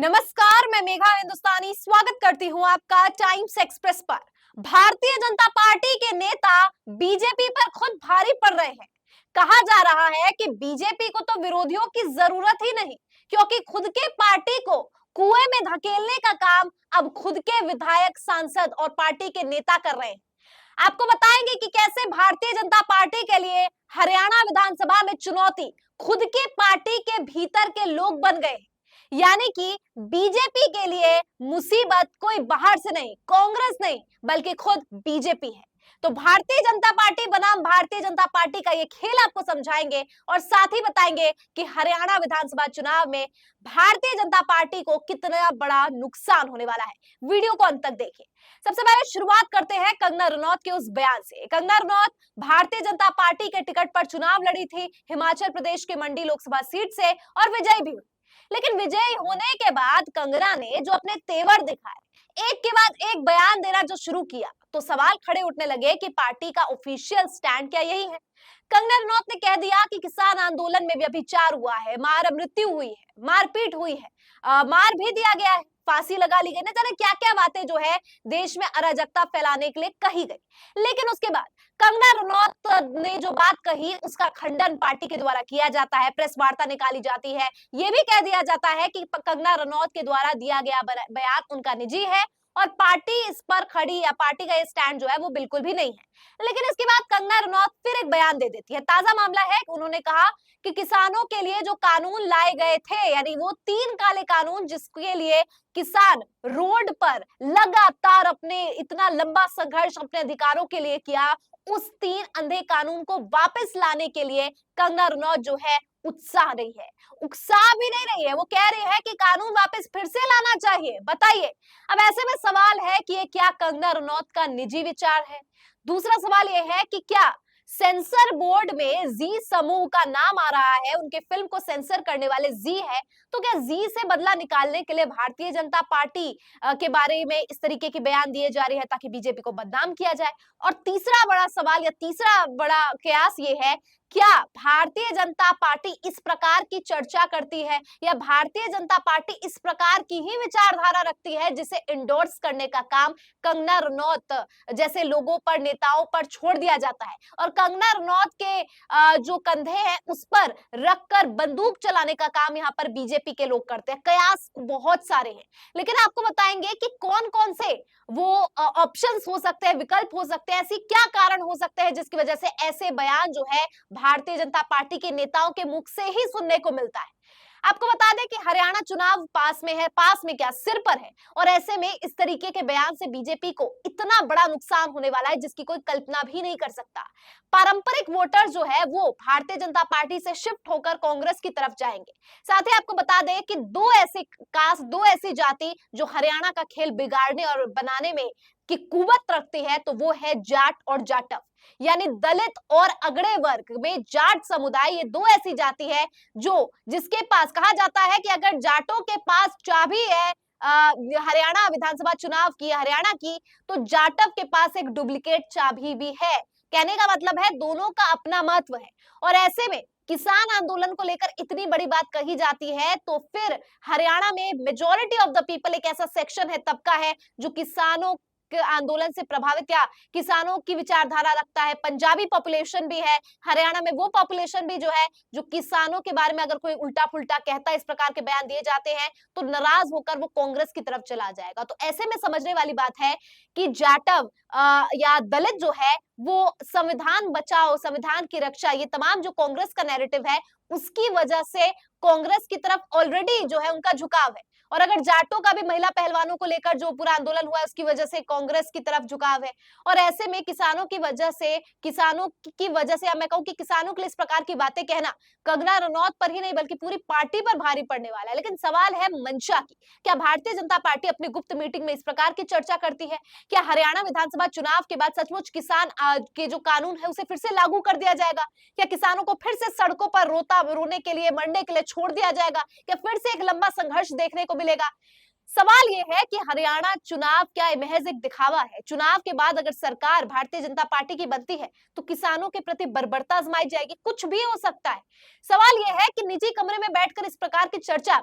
नमस्कार, मैं मेघा हिंदुस्तानी स्वागत करती हूँ आपका टाइम्स एक्सप्रेस पर। भारतीय जनता पार्टी के नेता बीजेपी पर खुद भारी पड़ रहे हैं। कहा जा रहा है कि बीजेपी को तो विरोधियों की जरूरत ही नहीं, क्योंकि खुद के पार्टी को कुएं में धकेलने का काम अब खुद के विधायक, सांसद और पार्टी के नेता कर रहे हैं। आपको बताएंगे कि कैसे भारतीय जनता पार्टी के लिए हरियाणा विधानसभा में चुनौती खुद के पार्टी के भीतर के लोग बन गए। यानी कि बीजेपी के लिए मुसीबत कोई बाहर से नहीं, कांग्रेस नहीं, बल्कि खुद बीजेपी है। तो भारतीय जनता पार्टी बनाम भारतीय जनता पार्टी का ये खेल आपको समझाएंगे और साथ ही बताएंगे कि हरियाणा विधानसभा चुनाव में भारतीय जनता पार्टी को कितना बड़ा नुकसान होने वाला है। वीडियो को अंत तक देखिए। सबसे पहले शुरुआत करते हैं कंगना रनौत के उस बयान से। कंगना रनौत भारतीय जनता पार्टी के टिकट पर चुनाव लड़ी थी हिमाचल प्रदेश के मंडी लोकसभा सीट से और विजयी भी हुई। लेकिन विजयी होने के बाद कंगना ने जो अपने तेवर दिखाए, एक के बाद एक बयान देना जो शुरू किया, तो सवाल खड़े उठने लगे कि पार्टी का ऑफिशियल स्टैंड क्या यही है। कंगना रनौत ने कह दिया कि किसान आंदोलन में व्यभिचार हुआ है, मार मृत्यु हुई है, मारपीट हुई है, मार भी दिया गया है, फांसी लगा ली गई, न जाने क्या क्या बातें जो है देश में अराजकता फैलाने के लिए कही गई। लेकिन उसके बाद कंगना रनौत ने जो बात कही उसका खंडन पार्टी के द्वारा किया जाता है, प्रेस वार्ता निकाली जाती है, ये भी कह दिया जाता है कि कंगना रनौत के द्वारा दिया गया बयान उनका निजी है और पार्टी इस पर खड़ी या पार्टी का ये स्टैंड जो है वो बिल्कुल भी नहीं है। लेकिन इसके बाद कंगना रनौत फिर एक बयान दे देती है। ताजा मामला है कि उन्होंने कहा कि किसानों के लिए जो कानून लाए गए थे, यानी वो 3 काले कानून जिसके लिए किसान रोड पर लगातार अपने इतना लंबा संघर्ष अपने अधिकारों के लिए किया, उस 3 अंधे कानून को वापस लाने के लिए कंगना रनौत जो है उत्साह रही है, उकसा भी नहीं रही है। वो कह रही है कि कानून वापस फिर से लाना चाहिए। बताइए, अब ऐसे में सवाल है कि ये क्या कंगना रनौत का निजी विचार है? दूसरा सवाल ये है कि क्या सेंसर बोर्ड में जी समूह का नाम आ रहा है, उनके फिल्म को सेंसर करने वाले जी है, तो क्या जी से बदला निकालने के लिए भारतीय जनता पार्टी के बारे में इस तरीके के बयान दिए जा रहे हैं ताकि बीजेपी को बदनाम किया जाए? और तीसरा बड़ा सवाल या तीसरा बड़ा कयास ये है, क्या भारतीय जनता पार्टी इस प्रकार की चर्चा करती है या भारतीय जनता पार्टी इस प्रकार की ही विचारधारा रखती है जिसे इंडोर्स करने का काम कंगना रनौत जैसे लोगों पर, नेताओं पर छोड़ दिया जाता है और कंगना रनौत के जो कंधे हैं उस पर रखकर बंदूक चलाने का काम यहाँ पर बीजेपी के लोग करते हैं। कयास बहुत सारे हैं, लेकिन आपको बताएंगे कि कौन कौन से वो ऑप्शंस हो सकते हैं, विकल्प हो सकते हैं, ऐसी क्या कारण हो सकते हैं जिसकी वजह से ऐसे बयान जो है भारतीय जनता पार्टी के नेताओं के मुख से ही सुनने को मिलता है। आपको बता दें कि हरियाणा चुनाव पास में है, पास में क्या सिर पर है, और ऐसे में इस तरीके के बयान से बीजेपी को इतना बड़ा नुकसान होने वाला है जिसकी कोई कल्पना भी नहीं कर सकता। पारंपरिक वोटर जो है वो भारतीय जनता पार्टी से शिफ्ट होकर कांग्रेस की तरफ जाएंगे। साथ ही आपको बता दें कि दो ऐसे कास्ट, दो ऐसी जाति जो हरियाणा का खेल बिगाड़ने और बनाने में की कुवत रखती है, तो वो है जाट और जाटव, यानी दलित और अगड़े वर्ग में जाट समुदाय। ये दो ऐसी जाति है जो जिसके पास कहा जाता है कि अगर जाटों के पास चाबी है हरियाणा विधानसभा चुनाव की, हरियाणा की, तो जाटव के पास एक डुप्लीकेट चाबी भी है। कहने का मतलब है दोनों का अपना महत्व है। और ऐसे में किसान आंदोलन को लेकर इतनी बड़ी बात कही जाती है, तो फिर हरियाणा में मेजॉरिटी ऑफ द पीपल, एक ऐसा सेक्शन है, तबका है जो किसानों के आंदोलन से प्रभावित या किसानों की विचारधारा रखता है। पंजाबी पॉपुलेशन भी है हरियाणा में, वो पॉपुलेशन भी जो है जो किसानों के बारे में अगर कोई उल्टा पुल्टा कहता है, इस प्रकार के बयान दिए जाते हैं, तो नाराज होकर वो कांग्रेस की तरफ चला जाएगा। तो ऐसे में समझने वाली बात है कि जाटव या दलित जो है वो संविधान बचाओ, संविधान की रक्षा, ये तमाम जो कांग्रेस का नैरेटिव है उसकी वजह से कांग्रेस की तरफ ऑलरेडी जो है उनका झुकाव है। और अगर जाटों का भी महिला पहलवानों को लेकर जो पूरा आंदोलन हुआ है उसकी वजह से कांग्रेस की तरफ झुकाव है। और ऐसे में किसानों की वजह से या मैं कहूं कि किसानों के लिए इस प्रकार की बातें कहना कंगना रनौत पर ही नहीं बल्कि पूरी पार्टी पर भारी पड़ने वाला है। लेकिन सवाल है मंशा की, क्या भारतीय जनता पार्टी अपनी गुप्त मीटिंग में इस प्रकार की चर्चा करती है? क्या हरियाणा विधानसभा चुनाव के बाद सचमुच किसान के जो कानून है उसे फिर से लागू कर दिया जाएगा? क्या किसानों को फिर से सड़कों पर रोने के लिए, मरने के लिए छोड़ दिया जाएगा? क्या फिर से एक लंबा संघर्ष देखने को मिलेगा? सवाल यह है कि हरियाणा चुनाव क्या महज एक दिखावा है? चुनाव के बाद अगर सरकार भारतीय जनता पार्टी की बनती है तो किसानों के प्रति बर्बरता आजमाई जाएगी, कुछ भी हो सकता है। सवाल यह है कि निजी कमरे में बैठकर इस प्रकार की चर्चा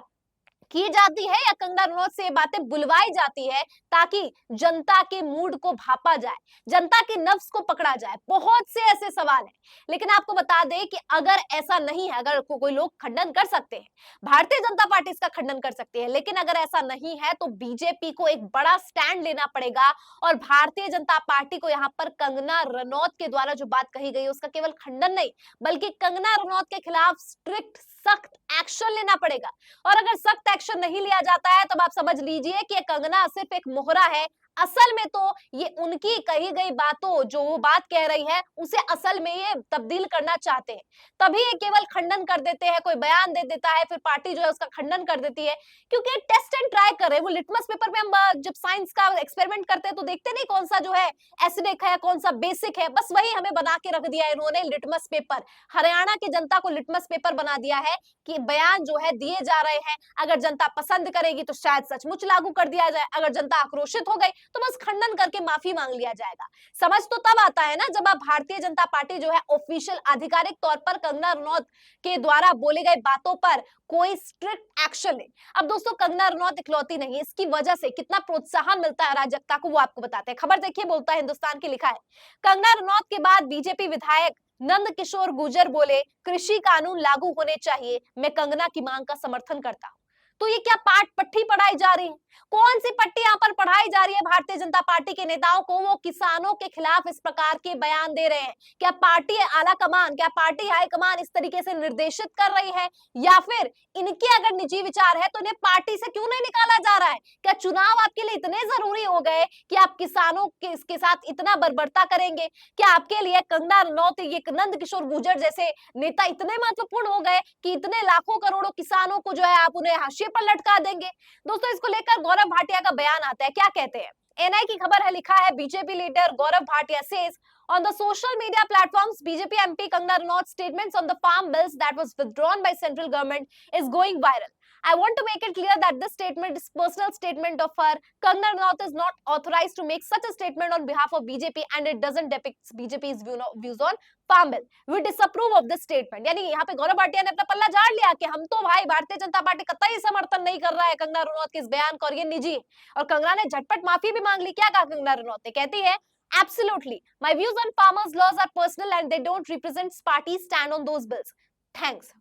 की जाती है या कंगना रनौत से ये बातें बुलवाई जाती है ताकि जनता के मूड को भापा जाए, जनता के नफ्स को पकड़ा जाए? बहुत से ऐसे सवाल हैं। लेकिन आपको बता दें कि अगर ऐसा नहीं है, अगर कोई लोग खंडन कर सकते हैं, भारतीय जनता पार्टी इसका खंडन कर सकती है, लेकिन अगर ऐसा नहीं है तो बीजेपी को एक बड़ा स्टैंड लेना पड़ेगा और भारतीय जनता पार्टी को यहाँ पर कंगना रनौत के द्वारा जो बात कही गई है उसका केवल खंडन नहीं, बल्कि कंगना रनौत के खिलाफ स्ट्रिक्ट सख्त एक्शन लेना पड़ेगा। और अगर सख्त एक्शन नहीं लिया जाता है तो आप समझ लीजिए कि ये कंगना सिर्फ एक मोहरा है। असल में तो ये उनकी कही गई बातों, जो वो बात कह रही है उसे असल में ये तब्दील करना चाहते हैं, तभी ये केवल खंडन कर देते हैं, कोई बयान दे देता है फिर पार्टी जो है उसका खंडन कर देती है, क्योंकि टेस्ट एंड ट्राई कर रहे हैं। वो लिटमस पेपर में हम जब साइंस का एक्सपेरिमेंट करते हैं तो देखते नहीं कौन सा जो है एसिडिक है, कौन सा बेसिक है, बस वही हमें बना के रख दिया इन्होंने, लिटमस पेपर। हरियाणा की जनता को लिटमस पेपर बना दिया है कि बयान जो है दिए जा रहे हैं, अगर जनता पसंद करेगी तो शायद सचमुच लागू कर दिया जाए, अगर जनता आक्रोशित हो गई तो बस खंडन करके माफी मांग लिया जाएगा। समझ तो तब आता है ना जब आप भारतीय जनता पार्टी जो है ऑफिशियल आधिकारिक तौर पर कंगना रनौत के द्वारा बोले गए बातों पर कोई स्ट्रिक्ट एक्शन ले। अब दोस्तों कंगना रनौत इकलौती नहीं, इसकी वजह से कितना प्रोत्साहन मिलता है अराजकता को वो आपको बताते हैं। खबर देखिए, बोलता है हिंदुस्तान की, लिखा है कंगना रनौत के बाद बीजेपी विधायक नंद किशोर गुर्जर बोले कृषि कानून लागू होने चाहिए, मैं कंगना की मांग का समर्थन करता हूं। तो ये क्या पाठ पट्टी पढ़ाई जा रही है? कौन सी पट्टी यहाँ पर पढ़ाई जा रही है भारतीय जनता पार्टी के नेताओं को? वो किसानों के खिलाफ इस प्रकार के बयान दे रहे हैं। क्या पार्टी आला कमान, क्या पार्टी हाईकमान इस तरीके से निर्देशित कर रही है, या फिर इनके अगर निजी विचार है तो इन्हें पार्टी से क्यों नहीं निकाला जा रहा है? क्या चुनाव आपके लिए इतने जरूरी हो गए कि आप किसानों के इसके साथ इतना बर्बरता करेंगे? क्या आपके लिए कंगना रनौत, ये नंद किशोर गुर्जर जैसे नेता इतने महत्वपूर्ण हो गए कि इतने लाखों करोड़ों किसानों को जो है आप उन्हें हाशिए पर लटका देंगे? दोस्तों इसको लेकर गौरव भाटिया का बयान आता है, क्या कहते हैं? एनआई की खबर है, लिखा है BJP leader Gaurav Bhatia says on the social media platforms BJP MP Kangana Ranaut's statements on the farm bills that was withdrawn by central government is going viral. I want to make it clear that this statement is personal statement of her. Kangana Ranaut is not authorized to make such a statement on behalf of BJP and it doesn't depict BJP's views on farm bill. We disapprove of this statement. यानी यहाँ पे गौरव भाटिया ने अपना पल्ला झाड़ लिया कि हम तो भाई भारतीय जनता पार्टी कतई समर्थन नहीं कर रहा है कंगना रनौत के इस बयान को, और ये निजी। और कंगना ने झटपट माफी भी मांग ली। क्या कहा कंगना रनौत ने? कहती है absolutely my views on farmers laws are personal and they don't represent party stand on those bills. Thanks.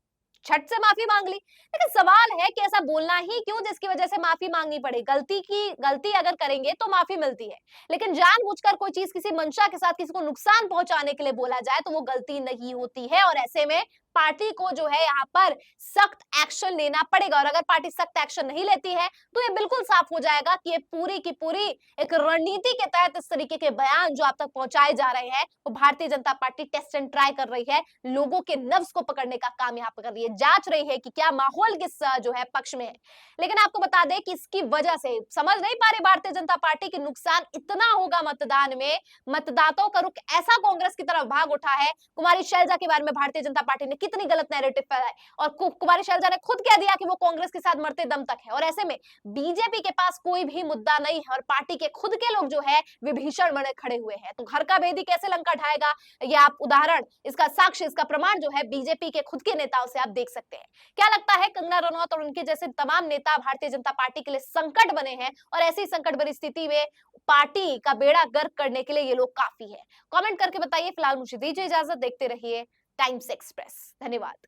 Chhath से माफी मांग ली। लेकिन सवाल है कि ऐसा बोलना ही क्यों जिसकी वजह से माफी मांगनी पड़े? गलती अगर करेंगे तो माफी मिलती है, लेकिन जानबूझकर कोई चीज किसी मंशा के साथ किसी को नुकसान पहुंचाने के लिए बोला जाए तो वो गलती नहीं होती है, और ऐसे में पार्टी को जो है यहाँ पर सख्त एक्शन लेना पड़ेगा। और अगर पार्टी सख्त एक्शन नहीं लेती है तो ये बिल्कुल साफ हो जाएगा कि ये पूरी की पूरी एक रणनीति के तहत इस तरीके के बयान जो आप तक पहुंचाए जा रहे हैं वो Bharatiya Janata party test and try कर रही है, लोगों के नफ्स को पकड़ने का काम यहाँ पर कर रही है, जांच रही है कि क्या माहौल किस जो है पक्ष में है। लेकिन आपको बता दें कि इसकी वजह से समझ नहीं पा रही भारतीय जनता पार्टी की नुकसान इतना होगा मतदान में, मतदाताओं का रुख ऐसा कांग्रेस की तरफ भाग उठा है। कुमारी शैलजा के बारे में भारतीय जनता पार्टी ने कितनी गलत नैरेटिव फैलाए, और कुमारी शैलजा ने खुद कह दिया कि वो कांग्रेस के साथ मरते दम तक है, और ऐसे में बीजेपी के पास कोई भी मुद्दा नहीं है और पार्टी के खुद के लोग जो है विभीषण बने खड़े हुए हैं। तो घर का भेदी कैसे लंका ढाएगा, ये आप उदाहरण, इसका साक्ष्य, इसका प्रमाण जो है बीजेपी के खुद के नेताओं से आप देख सकते हैं। क्या लगता है कंगना रनौत और उनके जैसे तमाम नेता भारतीय जनता पार्टी के लिए संकट बने हैं, और ऐसी संकट भरी स्थिति में पार्टी का बेड़ा गर्क करने के लिए ये लोग काफी है? कमेंट करके बताइए। फिलहाल मुझे दीजिए इजाजत, देखते रहिए टाइम्स एक्सप्रेस। धन्यवाद।